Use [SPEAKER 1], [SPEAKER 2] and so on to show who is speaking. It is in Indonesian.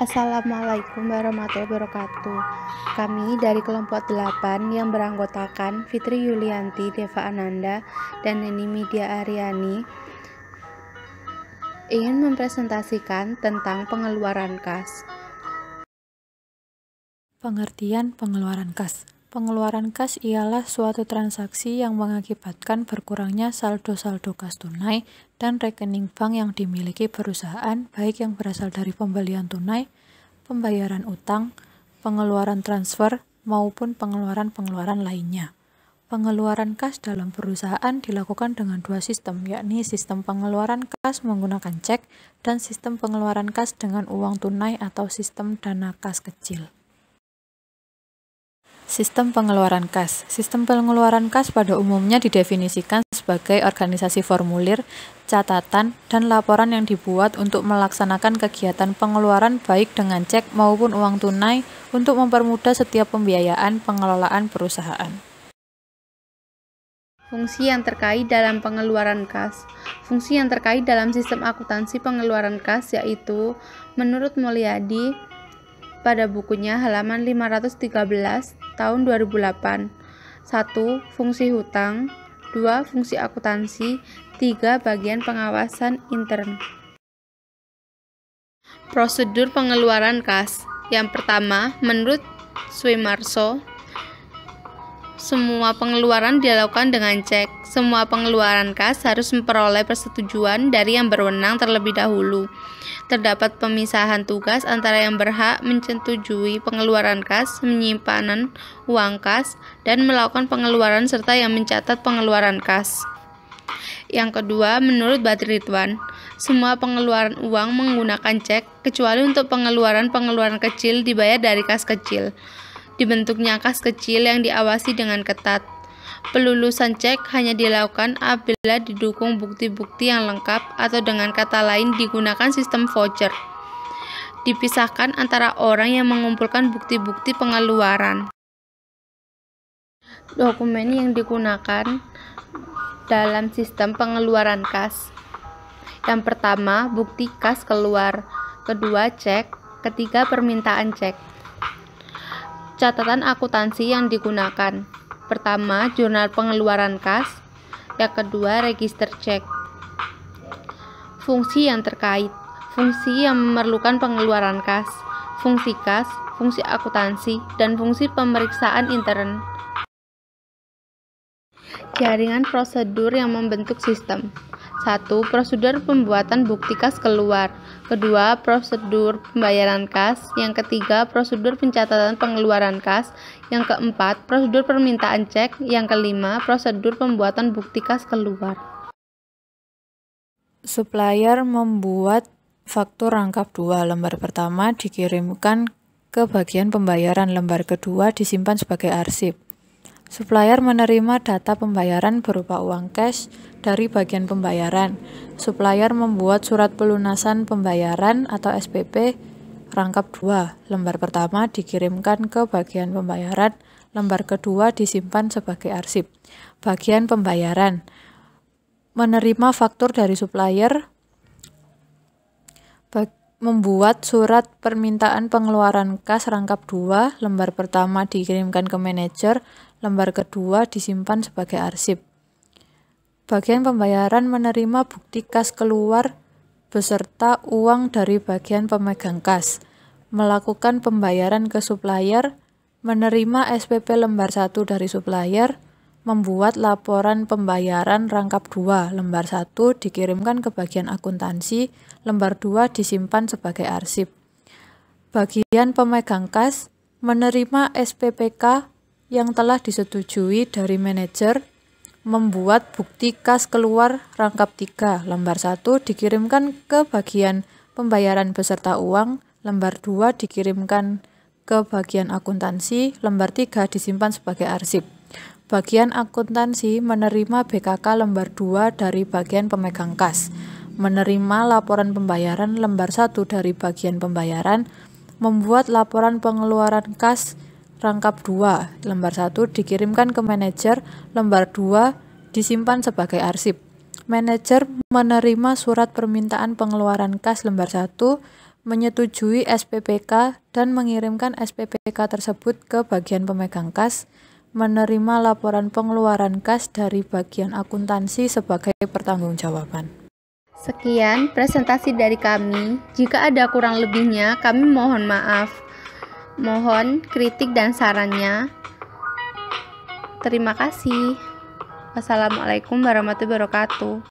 [SPEAKER 1] Assalamualaikum warahmatullahi wabarakatuh. Kami dari kelompok 8 yang beranggotakan Fitri Yulianti, Deva Ananda, dan Neni Media Aryani ingin mempresentasikan tentang pengeluaran kas.
[SPEAKER 2] Pengertian pengeluaran kas. Pengeluaran kas ialah suatu transaksi yang mengakibatkan berkurangnya saldo-saldo kas tunai dan rekening bank yang dimiliki perusahaan, baik yang berasal dari pembelian tunai, pembayaran utang, pengeluaran transfer, maupun pengeluaran-pengeluaran lainnya. Pengeluaran kas dalam perusahaan dilakukan dengan dua sistem, yakni sistem pengeluaran kas menggunakan cek dan sistem pengeluaran kas dengan uang tunai atau sistem dana kas kecil. Sistem pengeluaran kas. Sistem pengeluaran kas pada umumnya didefinisikan sebagai organisasi formulir, catatan, dan laporan yang dibuat untuk melaksanakan kegiatan pengeluaran baik dengan cek maupun uang tunai untuk mempermudah setiap pembiayaan pengelolaan perusahaan.
[SPEAKER 1] Fungsi yang terkait dalam pengeluaran kas. Fungsi yang terkait dalam sistem akuntansi pengeluaran kas yaitu menurut Mulyadi pada bukunya halaman 513 tahun 2008. 1. Fungsi hutang. 2. Fungsi akuntansi. 3. Bagian pengawasan intern. Prosedur pengeluaran kas. Yang pertama, menurut Suemarso, semua pengeluaran dilakukan dengan cek. Semua pengeluaran kas harus memperoleh persetujuan dari yang berwenang terlebih dahulu. Terdapat pemisahan tugas antara yang berhak menyetujui pengeluaran kas, penyimpanan uang kas, dan melakukan pengeluaran serta yang mencatat pengeluaran kas. Yang kedua, menurut Badri Ridwan, semua pengeluaran uang menggunakan cek, kecuali untuk pengeluaran-pengeluaran kecil dibayar dari kas kecil. Dibentuknya kas kecil yang diawasi dengan ketat. Pelulusan cek hanya dilakukan apabila didukung bukti-bukti yang lengkap atau dengan kata lain digunakan sistem voucher. Dipisahkan antara orang yang mengumpulkan bukti-bukti pengeluaran. Dokumen yang digunakan dalam sistem pengeluaran kas. Yang pertama, bukti kas keluar. Kedua, cek. Ketiga, permintaan cek. Catatan akuntansi yang digunakan. Pertama, jurnal pengeluaran kas. Yang kedua, register cek. Fungsi yang terkait. Fungsi yang memerlukan pengeluaran kas. Fungsi kas, fungsi akuntansi, dan fungsi pemeriksaan intern. Jaringan prosedur yang membentuk sistem. 1. Prosedur pembuatan bukti kas keluar. Kedua, prosedur pembayaran kas. Yang ketiga, prosedur pencatatan pengeluaran kas. Yang keempat, prosedur permintaan cek. Yang kelima, prosedur pembuatan bukti kas keluar.
[SPEAKER 2] Supplier membuat faktur rangkap 2. Lembar pertama dikirimkan ke bagian pembayaran, lembar kedua disimpan sebagai arsip. Supplier menerima data pembayaran berupa uang cash dari bagian pembayaran. Supplier membuat surat pelunasan pembayaran atau SPP rangkap 2. Lembar pertama dikirimkan ke bagian pembayaran, lembar kedua disimpan sebagai arsip. Bagian pembayaran menerima faktur dari supplier, membuat surat permintaan pengeluaran kas rangkap 2, lembar pertama dikirimkan ke manajer, lembar kedua disimpan sebagai arsip. Bagian pembayaran menerima bukti kas keluar beserta uang dari bagian pemegang kas, melakukan pembayaran ke supplier, menerima SPP lembar 1 dari supplier, membuat laporan pembayaran rangkap 2, lembar 1 dikirimkan ke bagian akuntansi, lembar 2 disimpan sebagai arsip. Bagian pemegang kas menerima SPPK yang telah disetujui dari manajer, membuat bukti kas keluar rangkap 3, lembar 1 dikirimkan ke bagian pembayaran beserta uang, lembar 2 dikirimkan ke bagian akuntansi, lembar 3 disimpan sebagai arsip. Bagian akuntansi menerima BKK lembar 2 dari bagian pemegang kas, menerima laporan pembayaran lembar 1 dari bagian pembayaran, membuat laporan pengeluaran kas rangkap 2, lembar 1 dikirimkan ke manajer, lembar 2 disimpan sebagai arsip. Manajer menerima surat permintaan pengeluaran kas lembar 1, menyetujui SPPK dan mengirimkan SPPK tersebut ke bagian pemegang kas, menerima laporan pengeluaran kas dari bagian akuntansi sebagai pertanggungjawaban.
[SPEAKER 1] Sekian presentasi dari kami. Jika ada kurang lebihnya, kami mohon maaf. Mohon kritik dan sarannya. Terima kasih. Wassalamualaikum warahmatullahi wabarakatuh.